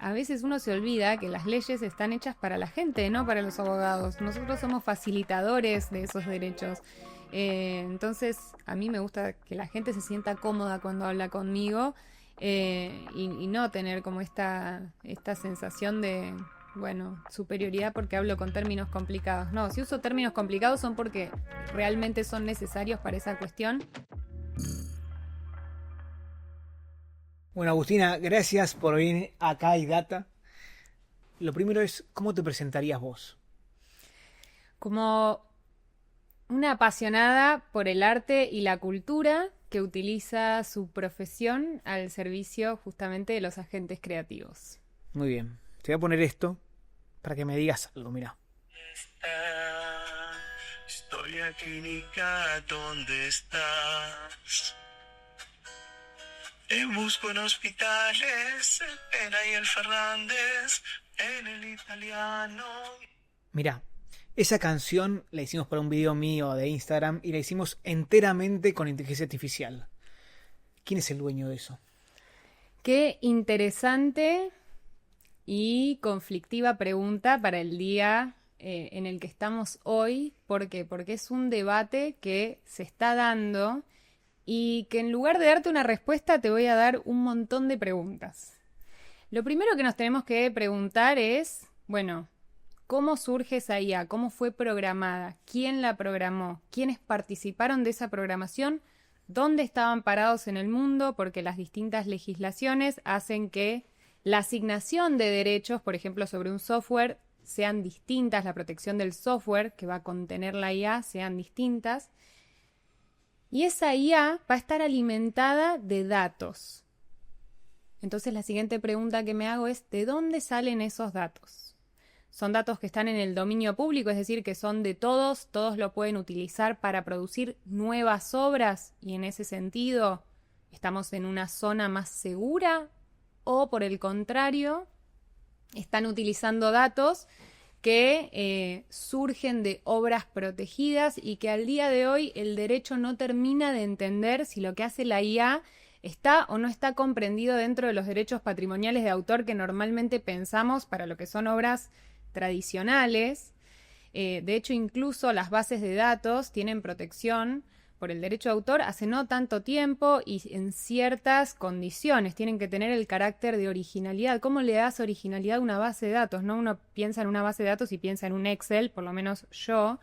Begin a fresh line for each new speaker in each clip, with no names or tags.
a veces uno se olvida que las leyes están hechas para la gente, no para los abogados. Nosotros somos facilitadores de esos derechos. Entonces, a mí me gusta que la gente se sienta cómoda cuando habla conmigo y no tener como esta sensación de, bueno, superioridad porque hablo con términos complicados. No, si uso términos complicados son porque realmente son necesarios para esa cuestión.
Bueno, Agustina, gracias por venir acá y Data. Lo primero es, ¿cómo te presentarías vos?
Como una apasionada por el arte y la cultura que utiliza su profesión al servicio justamente de los agentes creativos.
Muy bien. Te voy a poner esto para que me digas algo, mira.
Esta historia clínica, ¿dónde estás? Te busco en hospitales, el Pena y el Fernández, en el italiano.
Mira, esa canción la hicimos para un video mío de Instagram y la hicimos enteramente con inteligencia artificial. ¿Quién es el dueño de eso?
Qué interesante y conflictiva pregunta para el día en el que estamos hoy. ¿Por qué? Porque es un debate que se está dando y que en lugar de darte una respuesta te voy a dar un montón de preguntas. Lo primero que nos tenemos que preguntar es, bueno, ¿cómo surge esa IA? ¿Cómo fue programada? ¿Quién la programó? ¿Quiénes participaron de esa programación? ¿Dónde estaban parados en el mundo? Porque las distintas legislaciones hacen que la asignación de derechos, por ejemplo, sobre un software, sean distintas, la protección del software que va a contener la IA sean distintas. Y esa IA va a estar alimentada de datos. Entonces la siguiente pregunta que me hago es, ¿de dónde salen esos datos? Son datos que están en el dominio público, es decir, que son de todos lo pueden utilizar para producir nuevas obras y en ese sentido estamos en una zona más segura, o por el contrario, están utilizando datos que surgen de obras protegidas y que al día de hoy el derecho no termina de entender si lo que hace la IA está o no está comprendido dentro de los derechos patrimoniales de autor que normalmente pensamos para lo que son obras tradicionales. De hecho, incluso las bases de datos tienen protección por el derecho de autor hace no tanto tiempo y en ciertas condiciones. Tienen que tener el carácter de originalidad. ¿Cómo le das originalidad a una base de datos? ¿No? Uno piensa en una base de datos y piensa en un Excel, por lo menos yo,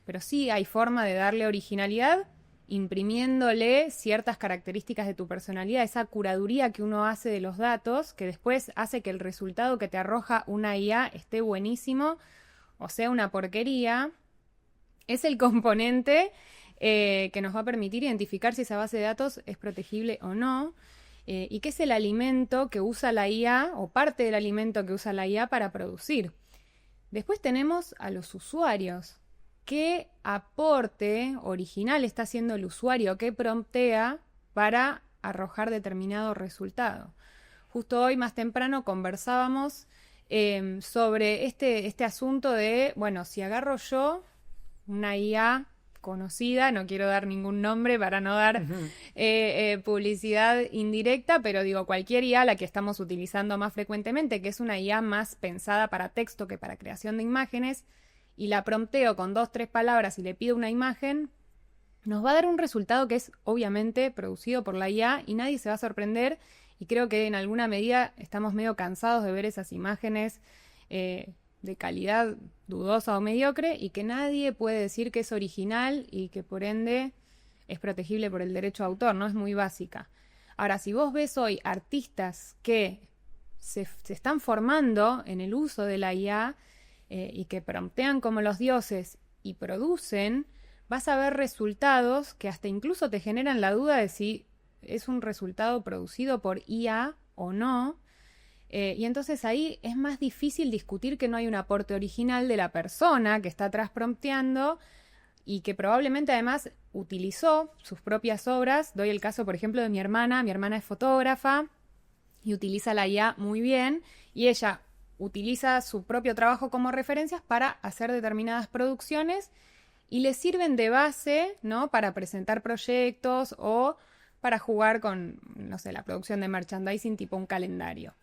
pero sí hay forma de darle originalidad imprimiéndole ciertas características de tu personalidad, esa curaduría que uno hace de los datos, que después hace que el resultado que te arroja una IA esté buenísimo o sea una porquería, es el componente que nos va a permitir identificar si esa base de datos es protegible o no, y que es el alimento que usa la IA o parte del alimento que usa la IA para producir. Después tenemos a los usuarios. ¿Qué aporte original está haciendo el usuario? ¿Qué promptea para arrojar determinado resultado? Justo hoy más temprano conversábamos sobre este asunto de, bueno, si agarro yo una IA conocida, no quiero dar ningún nombre para no dar publicidad indirecta, pero digo cualquier IA, la que estamos utilizando más frecuentemente, que es una IA más pensada para texto que para creación de imágenes, y la prompteo con 2-3 palabras y le pido una imagen, nos va a dar un resultado que es obviamente producido por la IA y nadie se va a sorprender, y creo que en alguna medida estamos medio cansados de ver esas imágenes de calidad dudosa o mediocre y que nadie puede decir que es original y que por ende es protegible por el derecho de autor, ¿no? Es muy básica. Ahora, si vos ves hoy artistas que se están formando en el uso de la IA y que promptean como los dioses y producen, vas a ver resultados que hasta incluso te generan la duda de si es un resultado producido por IA o no. Y entonces ahí es más difícil discutir que no hay un aporte original de la persona que está atrás prompteando y que probablemente además utilizó sus propias obras. Doy el caso, por ejemplo, de mi hermana. Mi hermana es fotógrafa y utiliza la IA muy bien y ella utiliza su propio trabajo como referencias para hacer determinadas producciones y le sirven de base, ¿no?, para presentar proyectos o para jugar con, no sé, la producción de merchandising tipo un calendario.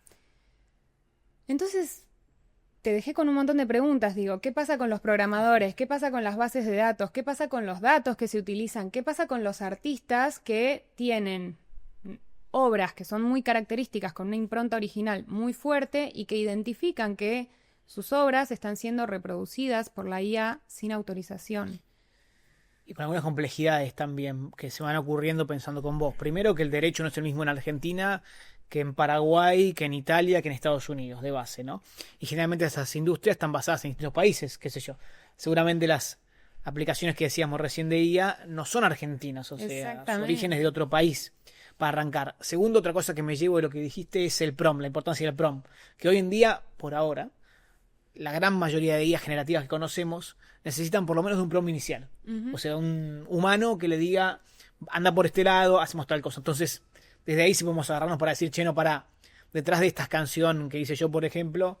Entonces, te dejé con un montón de preguntas. Digo, ¿qué pasa con los programadores? ¿Qué pasa con las bases de datos? ¿Qué pasa con los datos que se utilizan? ¿Qué pasa con los artistas que tienen obras que son muy características, con una impronta original muy fuerte y que identifican que sus obras están siendo reproducidas por la IA sin autorización?
Y con algunas complejidades también que se van ocurriendo pensando con vos. Primero, que el derecho no es el mismo en Argentina que en Paraguay, que en Italia, que en Estados Unidos, de base, ¿no? Y generalmente esas industrias están basadas en distintos países, qué sé yo. Seguramente las aplicaciones que decíamos recién de IA no son argentinas, o sea, su origen es de otro país, para arrancar. Segundo, otra cosa que me llevo de lo que dijiste es el prompt, la importancia del prompt. Que hoy en día, por ahora, la gran mayoría de IAs generativas que conocemos necesitan por lo menos de un prompt inicial. O sea, un humano que le diga, anda por este lado, hacemos tal cosa. Entonces, desde ahí sí podemos agarrarnos para decir, che, no, para detrás de esta canción que hice yo, por ejemplo,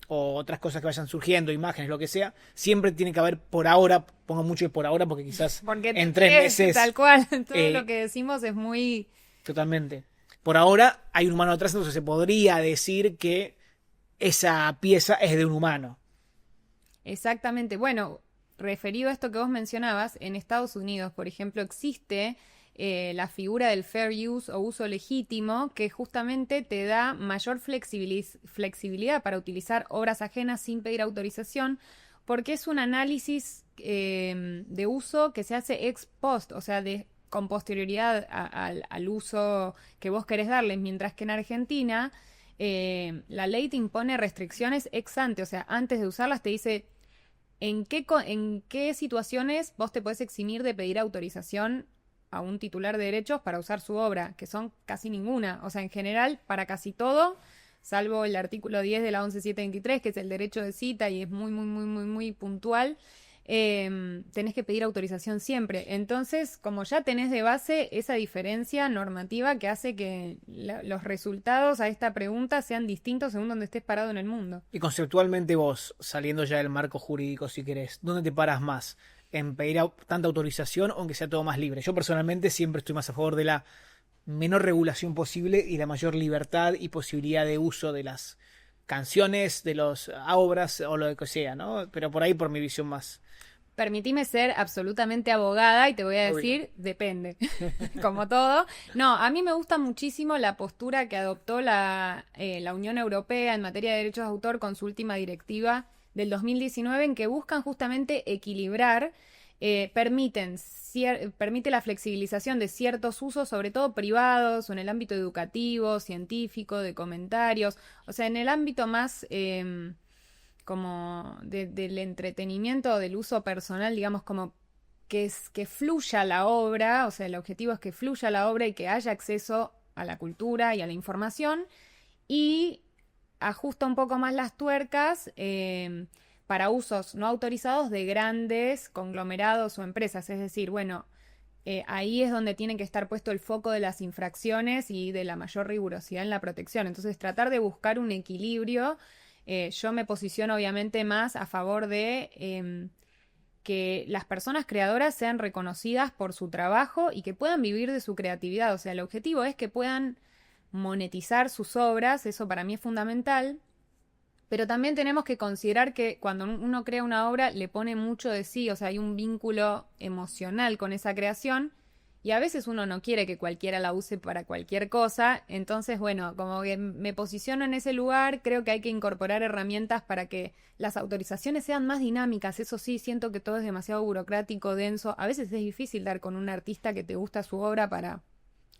o otras cosas que vayan surgiendo, imágenes, lo que sea, siempre tiene que haber por ahora, pongo mucho de por ahora porque quizás
porque
en 3 meses...
Tal cual, todo lo que decimos es muy...
Totalmente. Por ahora hay un humano atrás, entonces se podría decir que esa pieza es de un humano.
Exactamente. Bueno, referido a esto que vos mencionabas, en Estados Unidos, por ejemplo, existe la figura del fair use o uso legítimo, que justamente te da mayor flexibilidad para utilizar obras ajenas sin pedir autorización, porque es un análisis de uso que se hace ex post, o sea, con posterioridad al uso que vos querés darle, mientras que en Argentina la ley te impone restricciones ex ante, o sea, antes de usarlas te dice en qué situaciones vos te podés eximir de pedir autorización a un titular de derechos para usar su obra, que son casi ninguna. O sea, en general, para casi todo, salvo el artículo 10 de la 11723, que es el derecho de cita y es muy, muy, muy, muy, muy puntual, tenés que pedir autorización siempre. Entonces, como ya tenés de base esa diferencia normativa que hace que los resultados a esta pregunta sean distintos según donde estés parado en el mundo.
Y conceptualmente vos, saliendo ya del marco jurídico, si querés, ¿dónde te paras más? ¿En pedir tanta autorización o en que sea todo más libre? Yo personalmente siempre estoy más a favor de la menor regulación posible y la mayor libertad y posibilidad de uso de las canciones, de las obras o lo que sea, ¿no? Pero por ahí por mi visión más...
Permitime ser absolutamente abogada y te voy a decir, depende, como todo. No, a mí me gusta muchísimo la postura que adoptó la Unión Europea en materia de derechos de autor con su última directiva del 2019, en que buscan justamente equilibrar, permite la flexibilización de ciertos usos, sobre todo privados o en el ámbito educativo, científico, de comentarios, o sea, en el ámbito más... como del entretenimiento, del uso personal, digamos, como que fluya la obra, o sea, el objetivo es que fluya la obra y que haya acceso a la cultura y a la información, y ajusta un poco más las tuercas para usos no autorizados de grandes conglomerados o empresas, es decir, bueno, ahí es donde tiene que estar puesto el foco de las infracciones y de la mayor rigurosidad en la protección. Entonces, tratar de buscar un equilibrio. Yo me posiciono obviamente más a favor de que las personas creadoras sean reconocidas por su trabajo y que puedan vivir de su creatividad. O sea, el objetivo es que puedan monetizar sus obras, eso para mí es fundamental, pero también tenemos que considerar que cuando uno crea una obra le pone mucho de sí, o sea, hay un vínculo emocional con esa creación. Y a veces uno no quiere que cualquiera la use para cualquier cosa, entonces, bueno, como que me posiciono en ese lugar, creo que hay que incorporar herramientas para que las autorizaciones sean más dinámicas. Eso sí, siento que todo es demasiado burocrático, denso. A veces es difícil dar con un artista que te gusta su obra para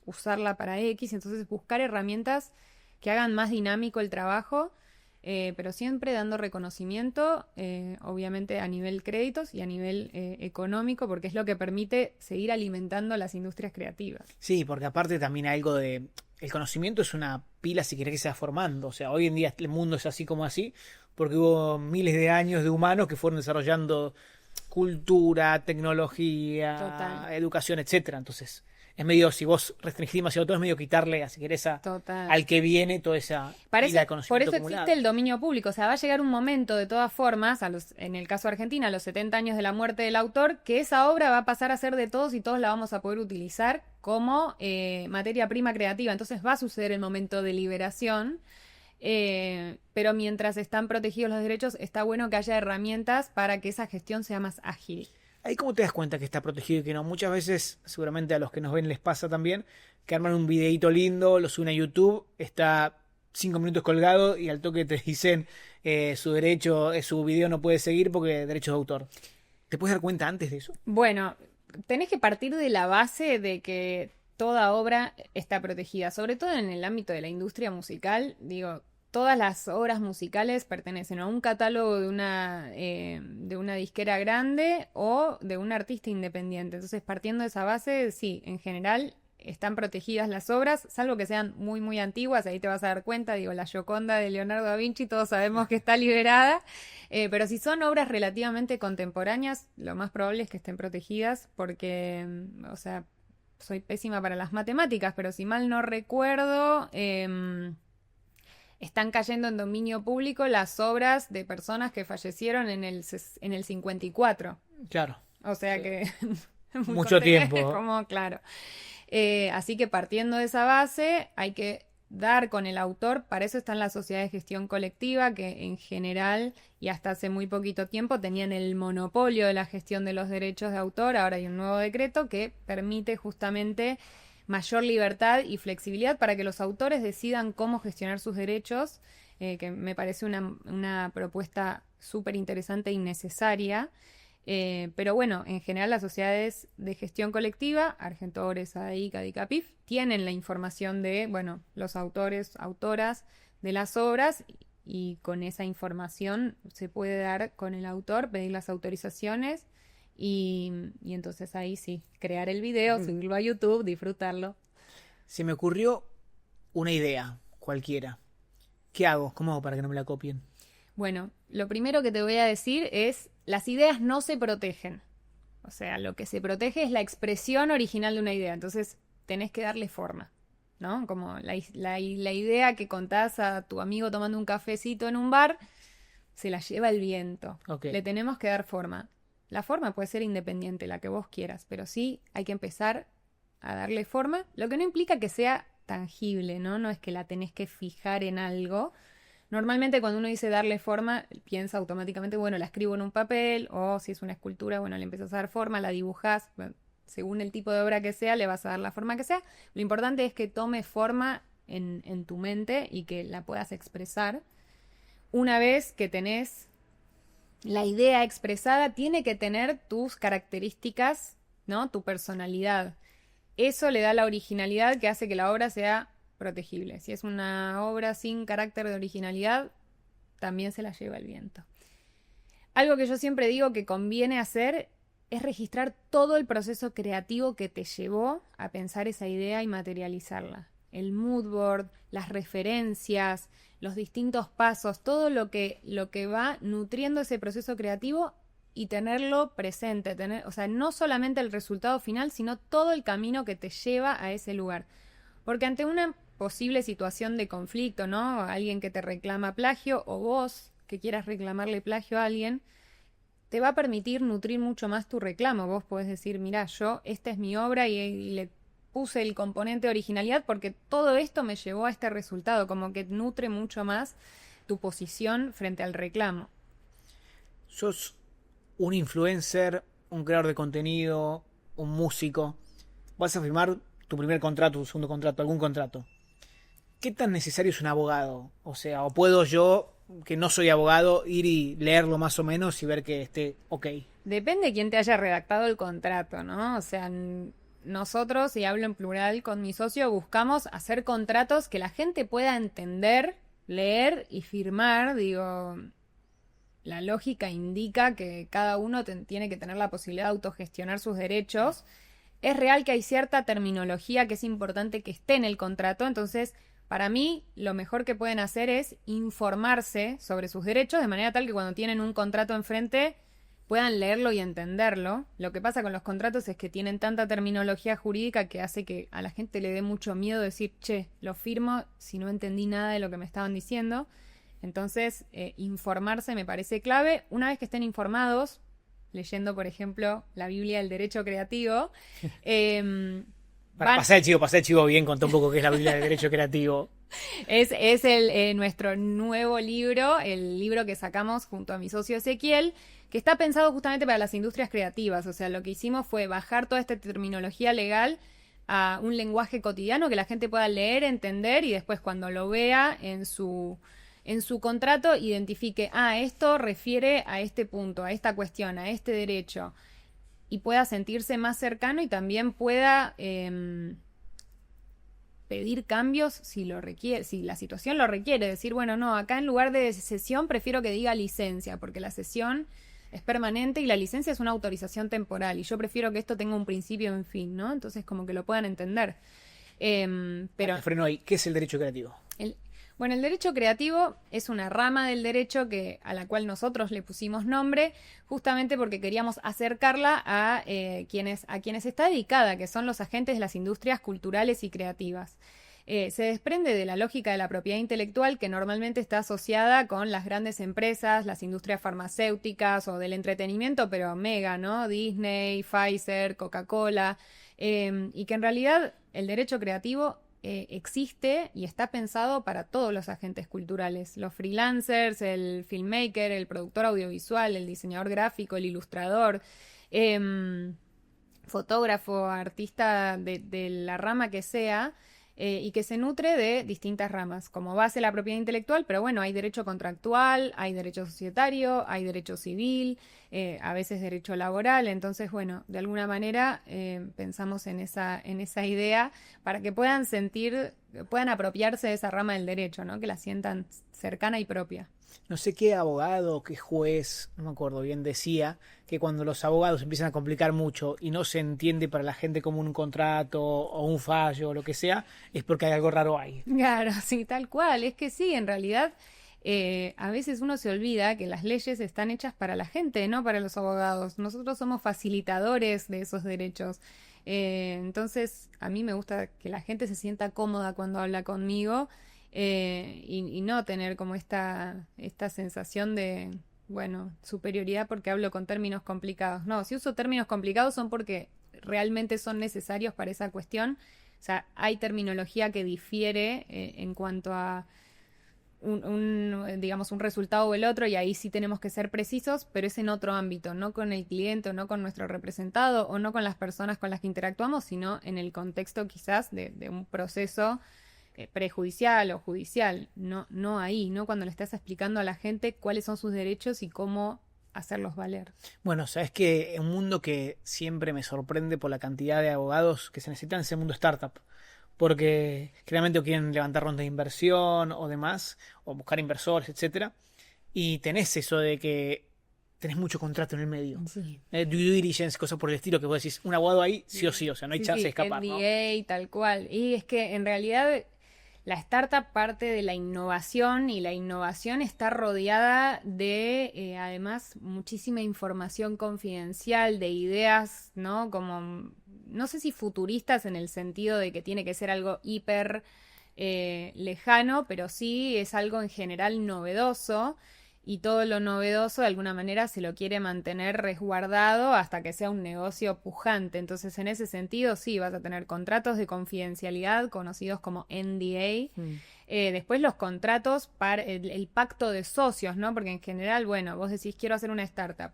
usarla para X, entonces buscar herramientas que hagan más dinámico el trabajo, pero siempre dando reconocimiento, obviamente a nivel créditos y a nivel económico, porque es lo que permite seguir alimentando las industrias creativas.
Sí, porque aparte también hay algo de... El conocimiento es una pila, si querés, que se va formando. O sea, hoy en día el mundo es así como así, porque hubo miles de años de humanos que fueron desarrollando cultura, tecnología,
Total.
Educación, etcétera. Entonces... Es medio, si vos restringís demasiado todo, es medio quitarle, si querés, al que viene toda esa pila de conocimiento
por eso
acumulado.
existe el dominio público. O sea, va a llegar un momento, de todas formas, en el caso de Argentina, a los 70 años de la muerte del autor, que esa obra va a pasar a ser de todos y todos la vamos a poder utilizar como materia prima creativa. Entonces va a suceder el momento de liberación. Pero mientras están protegidos los derechos, está bueno que haya herramientas para que esa gestión sea más ágil.
Ahí cómo te das cuenta que está protegido y que no. Muchas veces, seguramente a los que nos ven les pasa también, que arman un videíto lindo, lo suben a YouTube, está 5 minutos colgado y al toque te dicen su derecho, su video no puede seguir porque derechos de autor. ¿Te puedes dar cuenta antes de eso?
Bueno, tenés que partir de la base de que toda obra está protegida, sobre todo en el ámbito de la industria musical. Digo, todas las obras musicales pertenecen a un catálogo de una disquera grande o de un artista independiente. Entonces, partiendo de esa base, sí, en general están protegidas las obras, salvo que sean muy, muy antiguas. Ahí te vas a dar cuenta, digo, la Gioconda de Leonardo da Vinci, todos sabemos que está liberada. Pero si son obras relativamente contemporáneas, lo más probable es que estén protegidas porque, o sea, soy pésima para las matemáticas, pero si mal no recuerdo, están cayendo en dominio público las obras de personas que fallecieron en el 54.
Claro.
O sea
Sí.
que...
Mucho tiempo.
Como, claro. Así que partiendo de esa base, hay que dar con el autor. Para eso están las sociedades de gestión colectiva, que en general y hasta hace muy poquito tiempo tenían el monopolio de la gestión de los derechos de autor. Ahora hay un nuevo decreto que permite justamente mayor libertad y flexibilidad para que los autores decidan cómo gestionar sus derechos, que me parece una propuesta súper interesante y necesaria. Pero bueno, en general las sociedades de gestión colectiva, Argentores, ADI, CADI, CAPIF, tienen la información de, bueno, los autores, autoras de las obras, y con esa información se puede dar con el autor, pedir las autorizaciones y entonces ahí sí, crear el video, subirlo a YouTube, disfrutarlo.
Se me ocurrió una idea cualquiera. ¿Qué hago? ¿Cómo hago para que no me la copien?
Bueno, lo primero que te voy a decir es, las ideas no se protegen. O sea, lo que se protege es la expresión original de una idea. Entonces, tenés que darle forma, ¿no? Como la idea que contás a tu amigo tomando un cafecito en un bar, se la lleva el viento.
Okay.
Le tenemos que dar forma. La forma puede ser independiente, la que vos quieras, pero sí hay que empezar a darle forma, lo que no implica que sea tangible, ¿no? No es que la tenés que fijar en algo. Normalmente cuando uno dice darle forma, piensa automáticamente, bueno, la escribo en un papel, o si es una escultura, bueno, le empiezas a dar forma, la dibujás, bueno, según el tipo de obra que sea, le vas a dar la forma que sea. Lo importante es que tome forma en tu mente y que la puedas expresar. Una vez que tenés la idea expresada, tiene que tener tus características, ¿no? Tu personalidad. Eso le da la originalidad que hace que la obra sea protegible. Si es una obra sin carácter de originalidad, también se la lleva el viento. Algo que yo siempre digo que conviene hacer es registrar todo el proceso creativo que te llevó a pensar esa idea y materializarla. El mood board, las referencias, los distintos pasos, todo lo que va nutriendo ese proceso creativo y tenerlo presente. O sea, no solamente el resultado final, sino todo el camino que te lleva a ese lugar. Porque ante una posible situación de conflicto, ¿no? Alguien que te reclama plagio o vos que quieras reclamarle plagio a alguien, te va a permitir nutrir mucho más tu reclamo. Vos podés decir, mirá, esta es mi obra y le puse el componente originalidad porque todo esto me llevó a este resultado, como que nutre mucho más tu posición frente al reclamo.
Sos un influencer, un creador de contenido, un músico. Vas a firmar tu primer contrato, tu segundo contrato, algún contrato. ¿Qué tan necesario es un abogado? O sea, ¿o puedo yo, que no soy abogado, ir y leerlo más o menos y ver que esté ok?
Depende de quién te haya redactado el contrato, ¿no? O sea, nosotros, y hablo en plural con mi socio, buscamos hacer contratos que la gente pueda entender, leer y firmar. Digo, la lógica indica que cada uno tiene que tener la posibilidad de autogestionar sus derechos. Es real que hay cierta terminología que es importante que esté en el contrato, entonces para mí lo mejor que pueden hacer es informarse sobre sus derechos de manera tal que cuando tienen un contrato enfrente puedan leerlo y entenderlo. Lo que pasa con los contratos es que tienen tanta terminología jurídica que hace que a la gente le dé mucho miedo decir, che, lo firmo si no entendí nada de lo que me estaban diciendo. Entonces, informarse me parece clave. Una vez que estén informados, leyendo, por ejemplo, la Biblia del Derecho Creativo.
Pasé el chivo bien, contá un poco qué es la Biblia del Derecho Creativo.
Es nuestro nuevo libro, el libro que sacamos junto a mi socio Ezequiel, que está pensado justamente para las industrias creativas. O sea, lo que hicimos fue bajar toda esta terminología legal a un lenguaje cotidiano que la gente pueda leer, entender y después cuando lo vea en su contrato identifique, esto refiere a este punto, a esta cuestión, a este derecho, y pueda sentirse más cercano y también pueda pedir cambios si lo requiere, si la situación lo requiere, decir, bueno, no, acá en lugar de cesión prefiero que diga licencia, porque la cesión es permanente y la licencia es una autorización temporal y yo prefiero que esto tenga un principio y un fin, ¿no? Entonces como que lo puedan entender. Pero
Freno ahí. ¿Qué es el derecho creativo?
Bueno, el derecho creativo es una rama del derecho a la cual nosotros le pusimos nombre justamente porque queríamos acercarla a quienes está dedicada, que son los agentes de las industrias culturales y creativas. Se desprende de la lógica de la propiedad intelectual que normalmente está asociada con las grandes empresas, las industrias farmacéuticas o del entretenimiento, pero mega, ¿no? Disney, Pfizer, Coca-Cola, y que en realidad el derecho creativo existe y está pensado para todos los agentes culturales, los freelancers, el filmmaker, el productor audiovisual, el diseñador gráfico, el ilustrador, fotógrafo, artista de la rama que sea, y que se nutre de distintas ramas, como base la propiedad intelectual, pero bueno, hay derecho contractual, hay derecho societario, hay derecho civil, a veces derecho laboral, entonces bueno, de alguna manera pensamos en esa idea para que puedan apropiarse de esa rama del derecho, ¿no? Que la sientan cercana y propia.
No sé qué abogado, qué juez, no me acuerdo bien, decía que cuando los abogados empiezan a complicar mucho y no se entiende para la gente como un contrato o un fallo o lo que sea, es porque hay algo raro ahí.
Claro, sí, tal cual. Es que sí, en realidad a veces uno se olvida que las leyes están hechas para la gente, no para los abogados. Nosotros somos facilitadores de esos derechos. Entonces, a mí me gusta que la gente se sienta cómoda cuando habla conmigo. Y no tener como esta sensación de, bueno, superioridad porque hablo con términos complicados. No, si uso términos complicados son porque realmente son necesarios para esa cuestión. O sea, hay terminología que difiere en cuanto a digamos, un resultado o el otro, y ahí sí tenemos que ser precisos, pero es en otro ámbito, no con el cliente o no con nuestro representado o no con las personas con las que interactuamos, sino en el contexto quizás de un proceso prejudicial o judicial, no ahí, no cuando le estás explicando a la gente cuáles son sus derechos y cómo hacerlos valer.
Bueno, sabes que en un mundo que siempre me sorprende por la cantidad de abogados que se necesitan es el mundo startup, porque generalmente quieren levantar rondas de inversión o demás, o buscar inversores, etcétera, y tenés eso de que tenés mucho contrato en el medio.
Sí.
Due diligence, cosas por el estilo, que vos decís, un abogado ahí, sí o sí, o sea, no hay chance de escapar, ¿no?
NDA, tal cual. Y es que en realidad la startup parte de la innovación y la innovación está rodeada de, además, muchísima información confidencial, de ideas, ¿no? Como, no sé si futuristas en el sentido de que tiene que ser algo hiper lejano, pero sí es algo en general novedoso. Y todo lo novedoso de alguna manera se lo quiere mantener resguardado hasta que sea un negocio pujante. Entonces, en ese sentido, sí, vas a tener contratos de confidencialidad conocidos como NDA. Después los contratos para el pacto de socios, ¿no? Porque en general, bueno, vos decís, quiero hacer una startup.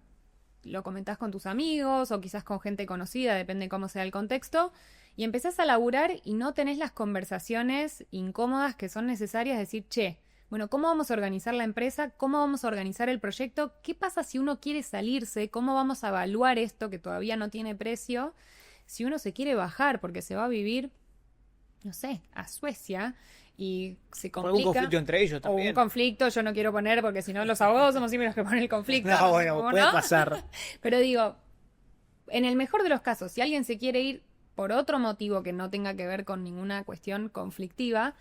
Lo comentás con tus amigos o quizás con gente conocida, depende cómo sea el contexto. Y empezás a laburar y no tenés las conversaciones incómodas que son necesarias, decir, che, bueno, ¿cómo vamos a organizar la empresa? ¿Cómo vamos a organizar el proyecto? ¿Qué pasa si uno quiere salirse? ¿Cómo vamos a evaluar esto que todavía no tiene precio? Si uno se quiere bajar porque se va a vivir, no sé, a Suecia y se complica.
O algún conflicto entre ellos también.
O un conflicto, yo no quiero poner porque si no los abogados somos siempre los que ponen el conflicto.
No, bueno, puede pasar.
Pero digo, en el mejor de los casos, si alguien se quiere ir por otro motivo que no tenga que ver con ninguna cuestión conflictiva,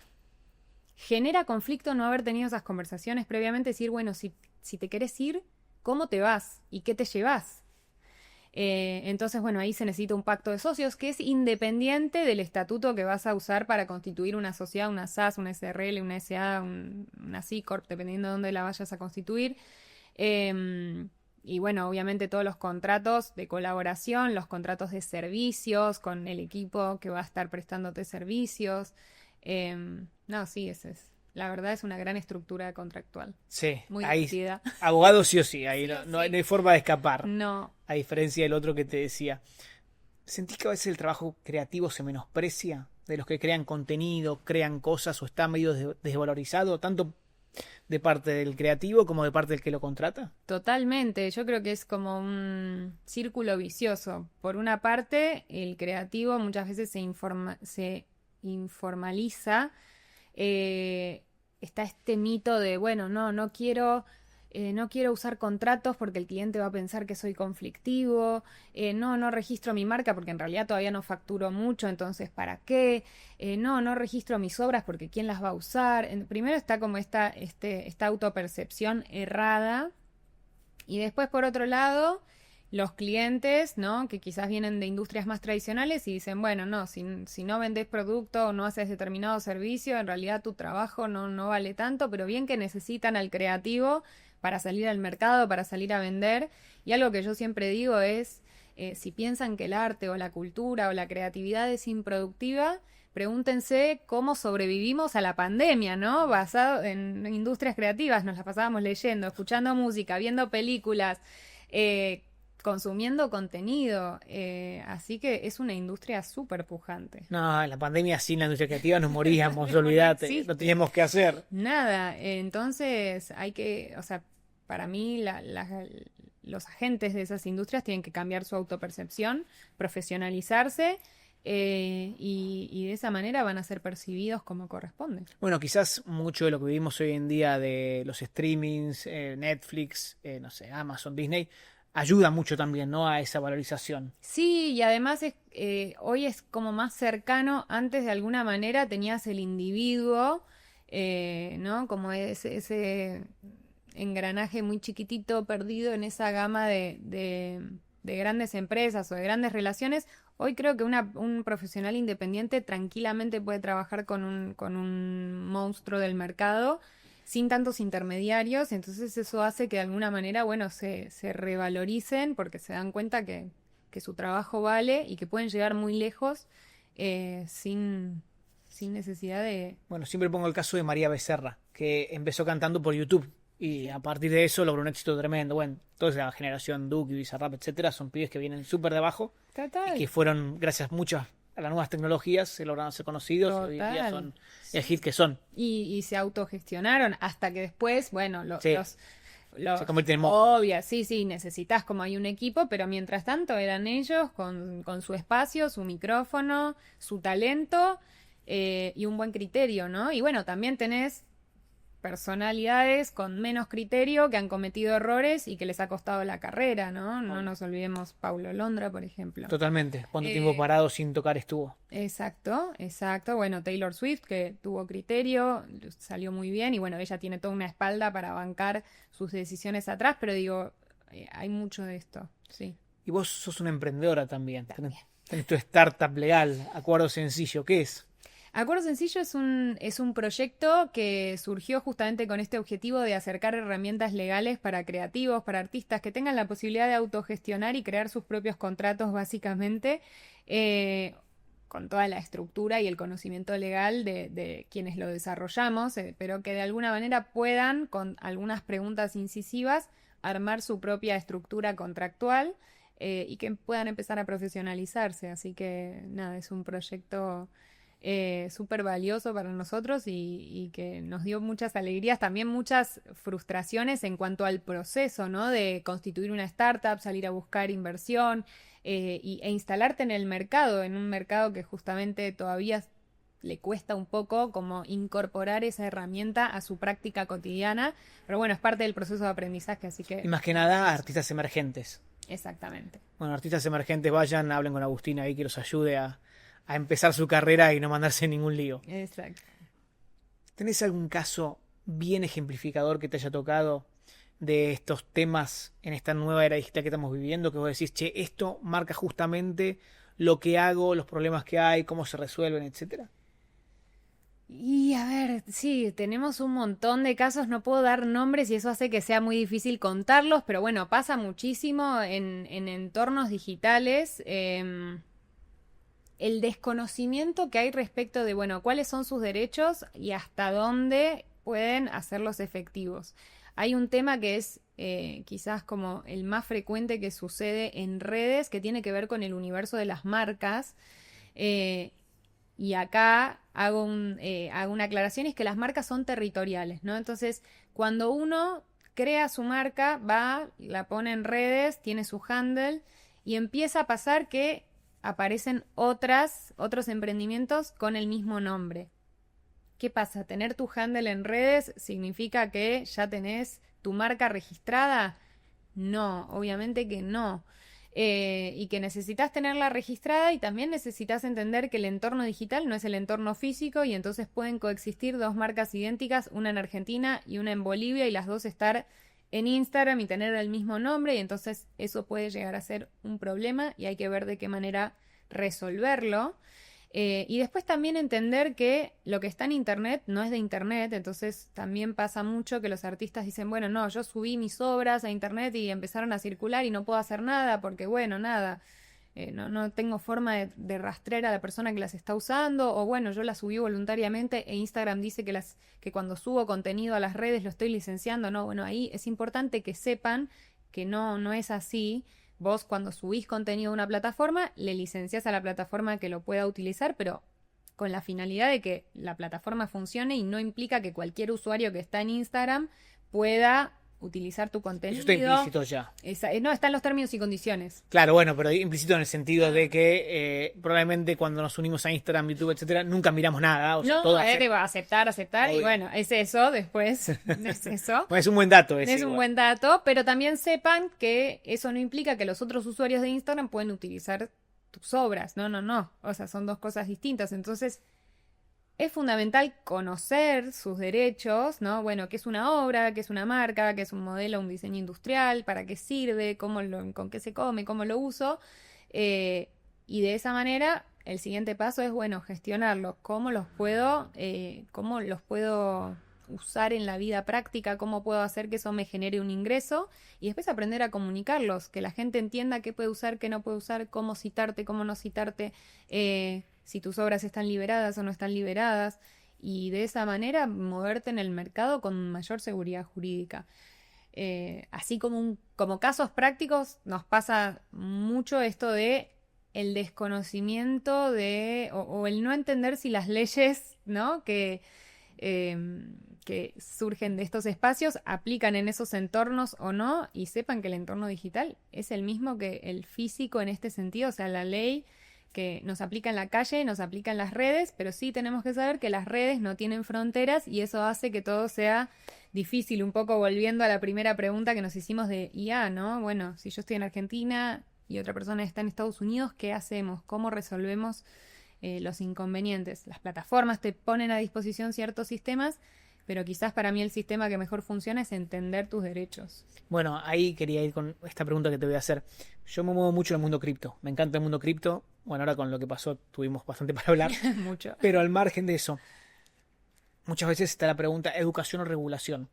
genera conflicto no haber tenido esas conversaciones previamente, decir, bueno, si te querés ir, ¿cómo te vas? ¿Y qué te llevas? Entonces, bueno, ahí se necesita un pacto de socios que es independiente del estatuto que vas a usar para constituir una sociedad, una SAS, una SRL, una SA, una C Corp, dependiendo de dónde la vayas a constituir. Y bueno, obviamente todos los contratos de colaboración, los contratos de servicios con el equipo que va a estar prestándote servicios. No, sí, la verdad es una gran estructura contractual.
Sí,
Muy
ahí,
divertida.
abogado sí o sí, ahí
Sí
no,
o
no hay
sí.
no hay forma de escapar,
No,
a diferencia del otro que te decía. ¿Sentís que a veces el trabajo creativo se menosprecia? De los que crean contenido, crean cosas o está medio desvalorizado, tanto de parte del creativo como de parte del que lo contrata.
totalmente. Yo creo que es como un círculo vicioso. Por una parte, el creativo muchas veces se informaliza. Está este mito de, bueno, no quiero usar contratos porque el cliente va a pensar que soy conflictivo. No registro mi marca porque en realidad todavía no facturo mucho, entonces ¿para qué? No registro mis obras porque ¿quién las va a usar? Primero está como esta autopercepción errada y después por otro lado los clientes, ¿no? Que quizás vienen de industrias más tradicionales y dicen, bueno, no, si no vendes producto o no haces determinado servicio, en realidad tu trabajo no vale tanto, pero bien que necesitan al creativo para salir al mercado, para salir a vender. Y algo que yo siempre digo es, si piensan que el arte o la cultura o la creatividad es improductiva, pregúntense cómo sobrevivimos a la pandemia, ¿no? Basado en industrias creativas, nos las pasábamos leyendo, escuchando música, viendo películas, consumiendo contenido. Así que es una industria súper pujante.
No, en la pandemia sin la industria creativa nos moríamos, olvídate,
existe.
lo teníamos que hacer.
Nada, entonces hay que, o sea, para mí los agentes de esas industrias tienen que cambiar su autopercepción, profesionalizarse y de esa manera van a ser percibidos como corresponde.
Bueno, quizás mucho de lo que vivimos hoy en día de los streamings, Netflix, no sé, Amazon, Disney, ayuda mucho también, ¿no? A esa valorización.
Sí, y además hoy es como más cercano, antes de alguna manera tenías el individuo, ¿no? Como ese engranaje muy chiquitito perdido en esa gama de grandes empresas o de grandes relaciones. Hoy creo que un profesional independiente tranquilamente puede trabajar con un monstruo del mercado sin tantos intermediarios, entonces eso hace que de alguna manera, bueno, se revaloricen porque se dan cuenta que su trabajo vale y que pueden llegar muy lejos sin necesidad de...
Bueno, siempre pongo el caso de María Becerra, que empezó cantando por YouTube y a partir de eso logró un éxito tremendo. Bueno, toda esa generación Duki, Bizarrap, etcétera, son pibes que vienen súper de abajo y
Total.
que fueron, gracias muchas a las nuevas tecnologías, se lograron ser conocidos y hoy en día
Total.
son el hit que son.
Y se autogestionaron hasta que después, bueno,
Sí. Se convierten en
obvio, sí, necesitas como hay un equipo, pero mientras tanto eran ellos con su espacio, su micrófono, su talento y un buen criterio, ¿no? Y bueno, también tenés personalidades con menos criterio que han cometido errores y que les ha costado la carrera, ¿no? No nos olvidemos Paulo Londra, por ejemplo.
Totalmente. ¿Cuánto tiempo parado sin tocar estuvo?
Exacto. Bueno, Taylor Swift, que tuvo criterio, salió muy bien y bueno, ella tiene toda una espalda para bancar sus decisiones atrás, pero digo, hay mucho de esto, sí.
Y vos sos una emprendedora también. Tenés tu startup legal, Acuerdo Sencillo. ¿Qué es?
Acuerdo Sencillo es un proyecto que surgió justamente con este objetivo de acercar herramientas legales para creativos, para artistas que tengan la posibilidad de autogestionar y crear sus propios contratos básicamente, con toda la estructura y el conocimiento legal de quienes lo desarrollamos, pero que de alguna manera puedan, con algunas preguntas incisivas, armar su propia estructura contractual y que puedan empezar a profesionalizarse. Así que nada, es un proyecto súper valioso para nosotros y que nos dio muchas alegrías, también muchas frustraciones en cuanto al proceso, ¿no? De constituir una startup, salir a buscar inversión e instalarte en el mercado, en un mercado que justamente todavía le cuesta un poco como incorporar esa herramienta a su práctica cotidiana, pero bueno, es parte del proceso de aprendizaje, así que...
Y más que nada, artistas emergentes.
Exactamente.
Bueno, artistas emergentes, vayan, hablen con Agustina ahí que los ayude a empezar su carrera y no mandarse en ningún lío.
Exacto.
¿Tenés algún caso bien ejemplificador que te haya tocado de estos temas en esta nueva era digital que estamos viviendo? Que vos decís, che, esto marca justamente lo que hago, los problemas que hay, cómo se resuelven, etcétera.
Y a ver, sí, tenemos un montón de casos, no puedo dar nombres y eso hace que sea muy difícil contarlos, pero bueno, pasa muchísimo en entornos digitales. el desconocimiento que hay respecto de, bueno, cuáles son sus derechos y hasta dónde pueden hacerlos efectivos. Hay un tema que es quizás como el más frecuente que sucede en redes, que tiene que ver con el universo de las marcas. Y acá hago una aclaración, es que las marcas son territoriales, ¿no? Entonces, cuando uno crea su marca, va, la pone en redes, tiene su handle y empieza a pasar que aparecen otros emprendimientos con el mismo nombre. ¿Qué pasa? ¿Tener tu handle en redes significa que ya tenés tu marca registrada? No, obviamente que no. Y que necesitas tenerla registrada y también necesitas entender que el entorno digital no es el entorno físico y entonces pueden coexistir dos marcas idénticas, una en Argentina y una en Bolivia y las dos estar en Instagram y tener el mismo nombre y entonces eso puede llegar a ser un problema y hay que ver de qué manera resolverlo. Y después también entender que lo que está en internet no es de internet, entonces también pasa mucho que los artistas dicen, bueno, no, yo subí mis obras a internet y empezaron a circular y no puedo hacer nada porque, bueno, nada, no tengo forma de rastrear a la persona que las está usando, o bueno, yo las subí voluntariamente e Instagram dice que cuando subo contenido a las redes lo estoy licenciando, no, bueno, ahí es importante que sepan que no es así. Vos cuando subís contenido a una plataforma, le licenciás a la plataforma que lo pueda utilizar, pero con la finalidad de que la plataforma funcione y no implica que cualquier usuario que está en Instagram pueda utilizar tu contenido.
Eso está implícito ya.
No, están los términos y condiciones.
Claro, bueno, pero implícito en el sentido de que probablemente cuando nos unimos a Instagram, YouTube, etcétera, nunca miramos nada. O sea,
No, te va a aceptar, y bueno, es eso, después es eso.
Pues es un buen dato ese.
Es un buen dato, pero también sepan que eso no implica que los otros usuarios de Instagram pueden utilizar tus obras. No. O sea, son dos cosas distintas. Entonces, es fundamental conocer sus derechos, ¿no? Bueno, qué es una obra, qué es una marca, qué es un modelo, un diseño industrial, para qué sirve, con qué se come, cómo lo uso. Y de esa manera, el siguiente paso es, bueno, gestionarlos. ¿Cómo los puedo usar en la vida práctica? ¿Cómo puedo hacer que eso me genere un ingreso? Y después aprender a comunicarlos, que la gente entienda qué puede usar, qué no puede usar, cómo citarte, cómo no citarte, si tus obras están liberadas o no están liberadas, y de esa manera moverte en el mercado con mayor seguridad jurídica. Así como casos prácticos, nos pasa mucho esto de el desconocimiento o el no entender si las leyes, ¿no? que surgen de estos espacios aplican en esos entornos o no, y sepan que el entorno digital es el mismo que el físico en este sentido, o sea, la ley que nos aplica en la calle, nos aplica en las redes, pero sí tenemos que saber que las redes no tienen fronteras y eso hace que todo sea difícil. Un poco volviendo a la primera pregunta que nos hicimos de IA, ¿no? Bueno, si yo estoy en Argentina y otra persona está en Estados Unidos, ¿qué hacemos? ¿Cómo resolvemos los inconvenientes? Las plataformas te ponen a disposición ciertos sistemas, pero quizás para mí el sistema que mejor funciona es entender tus derechos.
Bueno, ahí quería ir con esta pregunta que te voy a hacer. Yo me muevo mucho en el mundo cripto. Me encanta el mundo cripto. Bueno, ahora con lo que pasó tuvimos bastante para hablar.
Mucho.
Pero al margen de eso, muchas veces está la pregunta educación o regulación.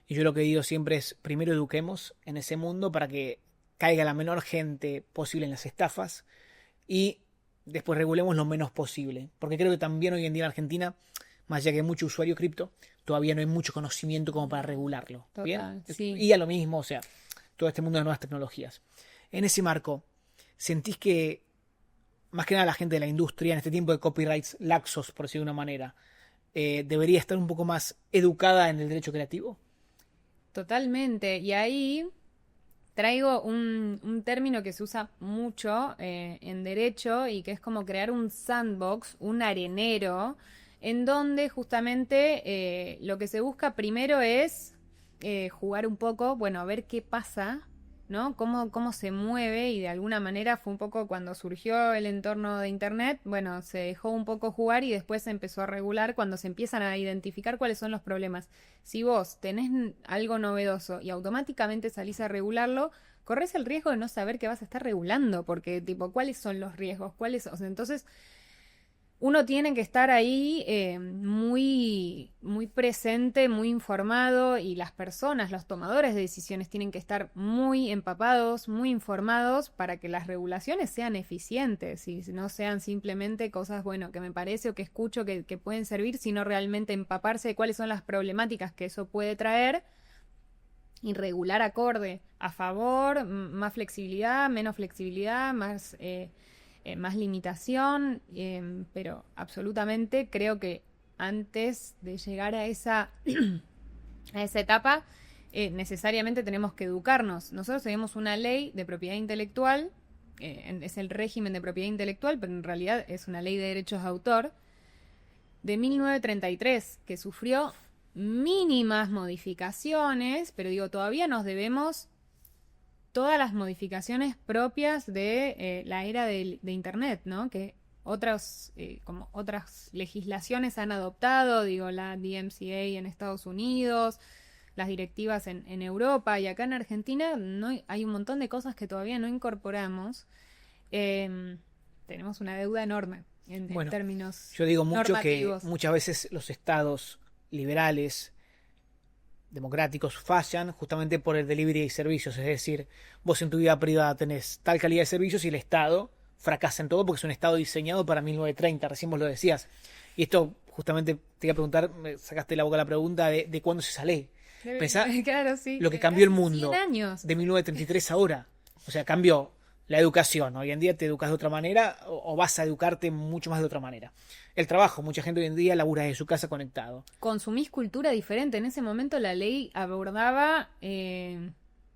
Y yo lo que digo siempre es, primero eduquemos en ese mundo para que caiga la menor gente posible en las estafas y después regulemos lo menos posible. Porque creo que también hoy en día en Argentina, más allá que hay mucho usuario cripto, todavía no hay mucho conocimiento como para regularlo.
Total,
¿bien?
sí.
Y a lo mismo, o sea, todo este mundo de nuevas tecnologías. En ese marco, ¿sentís que más que nada la gente de la industria en este tiempo de copyrights laxos, por decirlo de una manera, debería estar un poco más educada en el derecho creativo?
Totalmente. Y ahí traigo un término que se usa mucho en derecho y que es como crear un sandbox, un arenero, en donde justamente lo que se busca primero es jugar un poco, bueno, a ver qué pasa, ¿no? Cómo se mueve, y de alguna manera fue un poco cuando surgió el entorno de internet, bueno, se dejó un poco jugar y después se empezó a regular cuando se empiezan a identificar cuáles son los problemas. Si vos tenés algo novedoso y automáticamente salís a regularlo, corres el riesgo de no saber qué vas a estar regulando, porque tipo, ¿cuáles son los riesgos? O sea, entonces uno tiene que estar ahí muy, muy presente, muy informado, y las personas, los tomadores de decisiones tienen que estar muy empapados, muy informados para que las regulaciones sean eficientes y no sean simplemente cosas, bueno, que me parece o que escucho que pueden servir, sino realmente empaparse de cuáles son las problemáticas que eso puede traer y regular acorde a favor, más flexibilidad, menos flexibilidad, más limitación, pero absolutamente creo que antes de llegar a esa etapa, necesariamente tenemos que educarnos. Nosotros tenemos una ley de propiedad intelectual, es el régimen de propiedad intelectual, pero en realidad es una ley de derechos de autor, de 1933, que sufrió mínimas modificaciones, pero digo, todavía nos debemos todas las modificaciones propias de la era de Internet, ¿no? Que como otras legislaciones han adoptado, digo, la DMCA en Estados Unidos, las directivas en Europa, y acá en Argentina hay un montón de cosas que todavía no incorporamos. Tenemos una deuda enorme en términos
yo digo mucho
normativos.
que muchas veces los estados liberales democráticos fallan justamente por el delivery de servicios, es decir, vos en tu vida privada tenés tal calidad de servicios y el Estado fracasa en todo porque es un Estado diseñado para 1930, recién vos lo decías. Y esto justamente te iba a preguntar, me sacaste la boca la pregunta de cuándo es esa ley. Pensá
Claro, sí,
lo que cambió el
casi
mundo
100 años.
de 1933 a ahora. O sea, cambió la educación. Hoy en día te educas de otra manera o vas a educarte mucho más de otra manera. El trabajo, mucha gente hoy en día labura desde su casa conectado.
Consumís cultura diferente. En ese momento la ley abordaba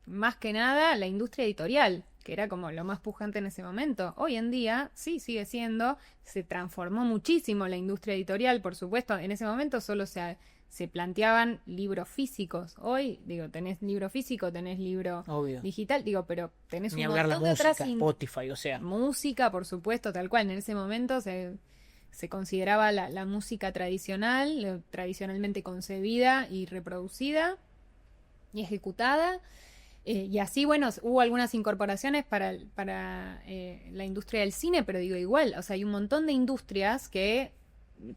más que nada la industria editorial, que era como lo más pujante en ese momento. Hoy en día, sí, sigue siendo, se transformó muchísimo la industria editorial, por supuesto. En ese momento solo se planteaban libros físicos. Hoy, digo, tenés libro físico, tenés libro
Obvio.
digital, digo, pero tenés
Ni
un
hablar la
montón de
música,
otras
Spotify, o sea.
música, por supuesto, tal cual. En ese momento se consideraba la música tradicional, tradicionalmente concebida y reproducida y ejecutada. Y así, bueno, hubo algunas incorporaciones para la industria del cine, pero digo igual, o sea, hay un montón de industrias que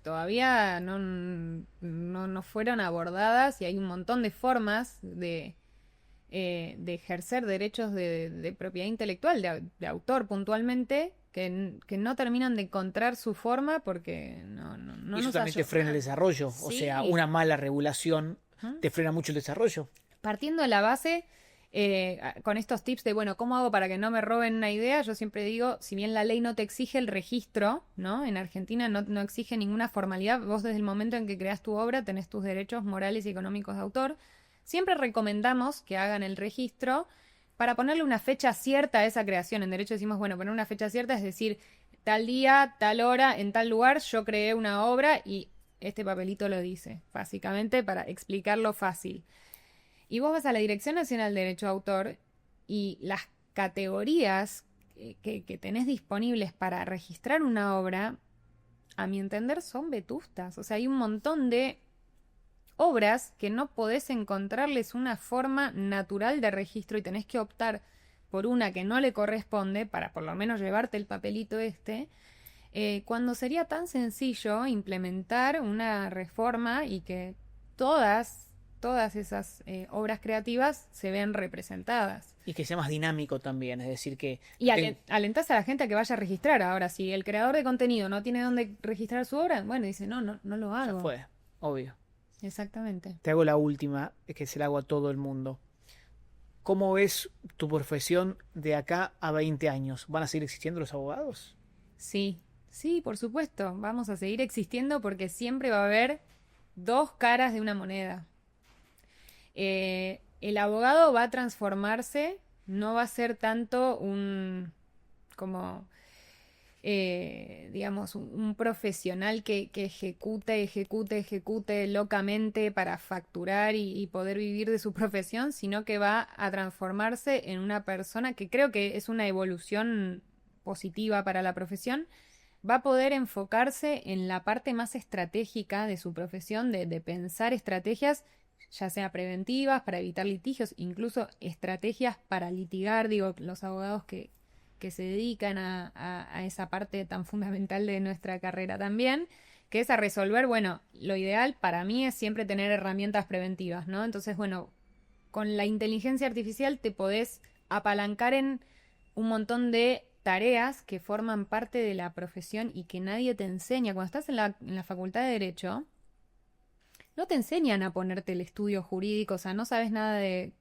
todavía no fueron abordadas, y hay un montón de formas de ejercer derechos de propiedad intelectual, de autor puntualmente, que no terminan de encontrar su forma porque no
y eso
nos
también te
ayuda.
frena el desarrollo. O
Sí.
sea, una mala regulación
Ujú.
te frena mucho el desarrollo.
Partiendo de la base, con estos tips de, bueno, ¿cómo hago para que no me roben una idea? Yo siempre digo, si bien la ley no te exige el registro, ¿no? En Argentina no exige ninguna formalidad. Vos desde el momento en que creas tu obra tenés tus derechos morales y económicos de autor. Siempre recomendamos que hagan el registro para ponerle una fecha cierta a esa creación. En derecho decimos, bueno, poner una fecha cierta, es decir, tal día, tal hora, en tal lugar, yo creé una obra y este papelito lo dice, básicamente para explicarlo fácil. Y vos vas a la Dirección Nacional de Derecho de Autor y las categorías que tenés disponibles para registrar una obra, a mi entender, son vetustas. O sea, hay un montón de obras que no podés encontrarles una forma natural de registro y tenés que optar por una que no le corresponde para por lo menos llevarte el papelito cuando sería tan sencillo implementar una reforma y que todas esas obras creativas se vean representadas.
Y que sea más dinámico también, es decir que...
Y alentás a la gente a que vaya a registrar. Ahora, si el creador de contenido no tiene dónde registrar su obra, bueno, dice, no lo hago.
Ya fue, obvio.
Exactamente.
Te hago la última, que se la hago a todo el mundo. ¿Cómo ves tu profesión de acá a 20 años? ¿Van a seguir existiendo los abogados?
Sí, por supuesto. Vamos a seguir existiendo porque siempre va a haber dos caras de una moneda. El abogado va a transformarse, no va a ser tanto digamos, un profesional que ejecute locamente para facturar y poder vivir de su profesión, sino que va a transformarse en una persona que creo que es una evolución positiva para la profesión. Va a poder enfocarse en la parte más estratégica de su profesión, de pensar estrategias, ya sea preventivas, para evitar litigios, incluso estrategias para litigar. Digo, los abogados que que se dedican a esa parte tan fundamental de nuestra carrera también, que es a resolver, bueno, lo ideal para mí es siempre tener herramientas preventivas, ¿no? Entonces, bueno, con la inteligencia artificial te podés apalancar en un montón de tareas que forman parte de la profesión y que nadie te enseña. Cuando estás en la Facultad de Derecho, no te enseñan a ponerte el estudio jurídico, o sea, no sabes nada de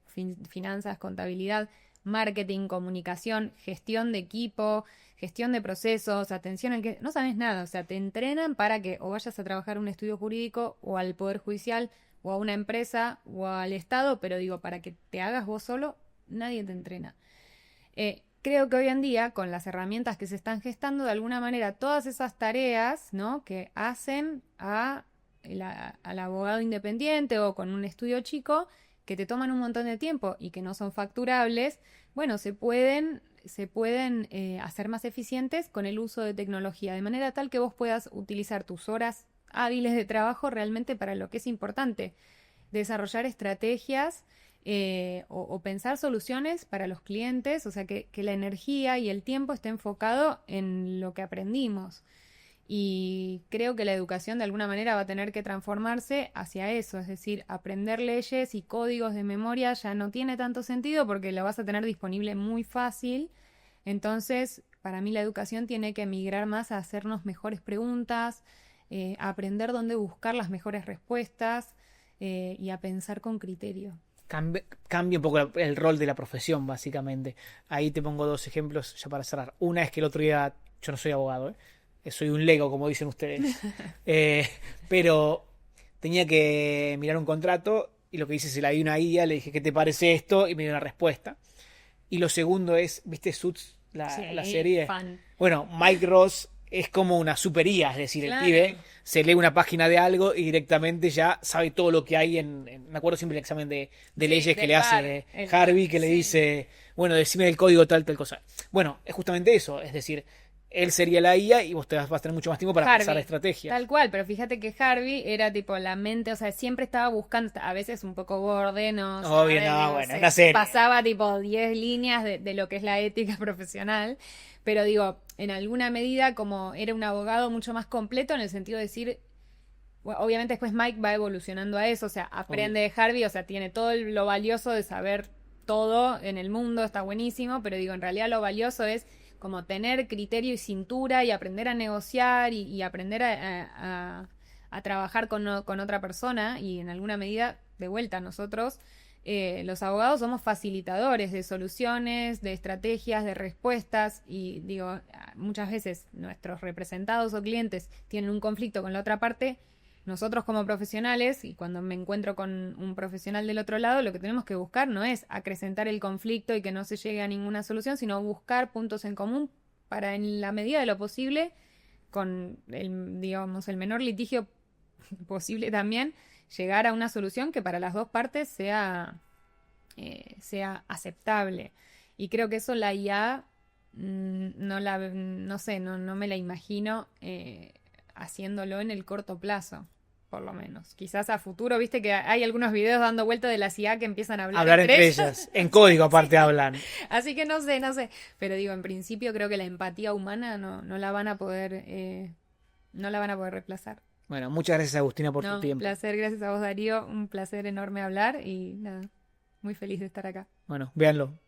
finanzas, contabilidad, marketing, comunicación, gestión de equipo, gestión de procesos, atención al que... No sabes nada, o sea, te entrenan para que o vayas a trabajar en un estudio jurídico o al Poder Judicial o a una empresa o al Estado, pero digo, para que te hagas vos solo, nadie te entrena. Creo que hoy en día, con las herramientas que se están gestando, de alguna manera, todas esas tareas, ¿no?, que hacen al abogado independiente o con un estudio chico, que te toman un montón de tiempo y que no son facturables, bueno, se pueden hacer más eficientes con el uso de tecnología, de manera tal que vos puedas utilizar tus horas hábiles de trabajo realmente para lo que es importante, desarrollar estrategias o pensar soluciones para los clientes, o sea, que la energía y el tiempo esté enfocado en lo que aprendimos. Y creo que la educación de alguna manera va a tener que transformarse hacia eso, es decir, aprender leyes y códigos de memoria ya no tiene tanto sentido porque lo vas a tener disponible muy fácil. Entonces, para mí la educación tiene que migrar más a hacernos mejores preguntas, a aprender dónde buscar las mejores respuestas y a pensar con criterio.
Cambia un poco el rol de la profesión, básicamente. Ahí te pongo 2 ejemplos ya para cerrar. Una es que el otro día, yo no soy abogado, soy un lego, como dicen ustedes. Pero tenía que mirar un contrato y lo que hice, se la di una IA, le dije, ¿qué te parece esto? Y me dio una respuesta. Y lo segundo es, ¿viste Suits, la serie?
Fan.
Bueno, Mike Ross es como una super IA, es decir,
Claro.
el pibe se lee una página de algo y directamente ya sabe todo lo que hay me acuerdo siempre el examen de leyes que
del
le
bar,
hace
el
Harvey,
bar,
que le
sí.
dice, bueno, decime el código tal cosa. Bueno, es justamente eso, es decir, él sería la IA y vos vas a tener mucho más tiempo para
Harvey,
pensar estrategias.
tal cual, pero fíjate que Harvey era tipo la mente, o sea, siempre estaba buscando, a veces un poco borde, ¿no?
Obvio,
¿Sabes?
no,
Digo,
bueno, es una serie.
pasaba tipo 10 líneas de lo que es la ética profesional, pero digo, en alguna medida como era un abogado mucho más completo en el sentido de decir, bueno, obviamente después Mike va evolucionando a eso, o sea, aprende de Harvey, o sea, tiene todo lo valioso de saber todo en el mundo, está buenísimo, pero digo, en realidad lo valioso es como tener criterio y cintura y aprender a negociar y aprender a trabajar con otra persona y en alguna medida, de vuelta, nosotros, los abogados somos facilitadores de soluciones, de estrategias, de respuestas y digo, muchas veces nuestros representados o clientes tienen un conflicto con la otra parte. Nosotros como profesionales, y cuando me encuentro con un profesional del otro lado, lo que tenemos que buscar no es acrecentar el conflicto y que no se llegue a ninguna solución, sino buscar puntos en común para, en la medida de lo posible, con digamos, el menor litigio posible también, llegar a una solución que para las dos partes sea aceptable. Y creo que eso la IA no sé, no me la imagino haciéndolo en el corto plazo. Por lo menos. Quizás a futuro, viste que hay algunos videos dando vuelta de la IA que empiezan a hablar
Entre ellas. En código aparte hablan.
Así que no sé. Pero digo, en principio creo que la empatía humana no la van a poder reemplazar.
Bueno, muchas gracias Agustina por tu
Un
tiempo.
placer, gracias a vos Darío, un placer enorme hablar y nada, muy feliz de estar acá.
Bueno, véanlo.